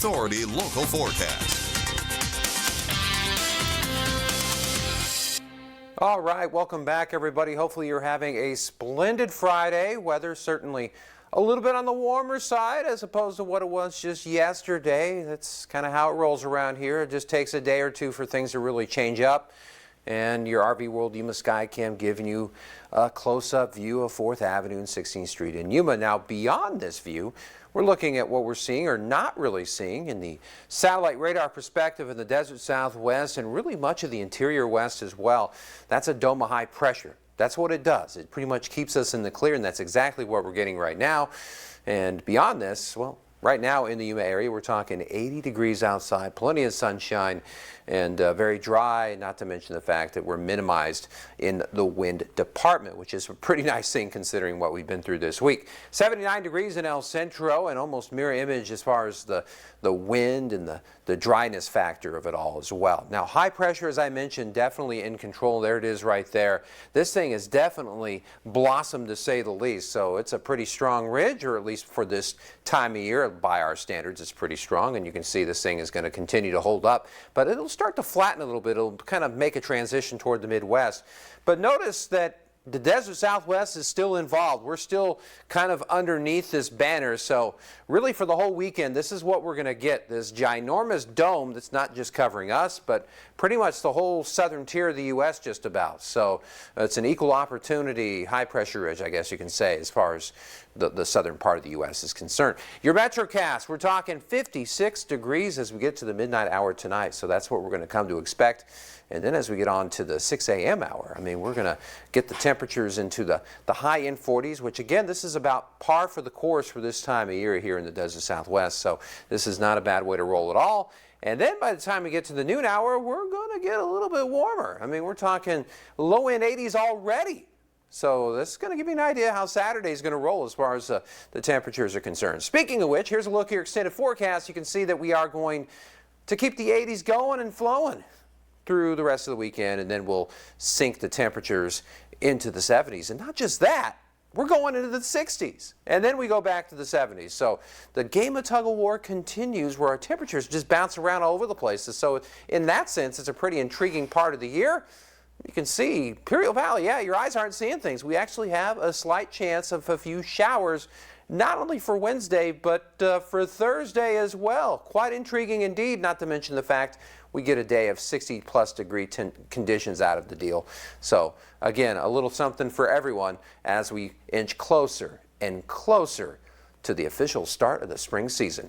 Authority local forecast. All right, welcome back, everybody. Hopefully you're having a splendid Friday. Weather certainly a little bit on the warmer side as opposed to what it was just yesterday. That's kind of how it rolls around here. It just takes a day or two for things to really change up. And your RV World Yuma Skycam giving you a close-up view of 4th Avenue and 16th Street in Yuma. Now, beyond this view, we're looking at what we're seeing or not really seeing in the satellite radar perspective in the desert Southwest and really much of the interior West as well. That's a dome of high pressure. That's what it does. It pretty much keeps us in the clear, and that's exactly what we're getting right now. And beyond this, well, right now in the Yuma area, we're talking 80 degrees outside, plenty of sunshine, and very dry, not to mention the fact that we're minimized in the wind department, which is a pretty nice thing considering what we've been through this week. 79 degrees in El Centro, and almost mirror image as far as the wind and the dryness factor of it all as well. Now, high pressure, as I mentioned, definitely in control. There it is right there. This thing has definitely blossomed, to say the least, so it's a pretty strong ridge, or at least for this time of year, by our standards, it's pretty strong, and you can see this thing is going to continue to hold up, but it'll start to flatten a little bit. It'll kind of make a transition toward the Midwest. But notice that the desert Southwest is still involved. We're still kind of underneath this banner. So really for the whole weekend, this is what we're going to get. This ginormous dome that's not just covering us, but pretty much the whole southern tier of the U.S. just about. So it's an equal opportunity high pressure ridge, I guess you can say, as far as the southern part of the U.S. is concerned. Your Metrocast, we're talking 56 degrees as we get to the midnight hour tonight. So that's what we're going to come to expect. And then as we get on to the 6 a.m. hour, I mean, we're going to get the temperatures into the high end 40s, which again, this is about par for the course for this time of year here in the desert Southwest. So this is not a bad way to roll at all. And then by the time we get to the noon hour, we're going to get a little bit warmer. I mean, we're talking low end 80s already. So this is going to give you an idea how Saturday is going to roll as far as the temperatures are concerned. Speaking of which, here's a look at your extended forecast. You can see that we are going to keep the 80s going and flowing through the rest of the weekend, and then we'll sink the temperatures into the 70s. And not just that, we're going into the 60s, and then we go back to the 70s. So the game of tug-of-war continues where our temperatures just bounce around all over the place. So in that sense, it's a pretty intriguing part of the year. You can see Imperial Valley, yeah, your eyes aren't seeing things. We actually have a slight chance of a few showers, not only for Wednesday, but for Thursday as well. Quite intriguing indeed, not to mention the fact we get a day of 60-plus degree conditions out of the deal. So, again, a little something for everyone as we inch closer and closer to the official start of the spring season.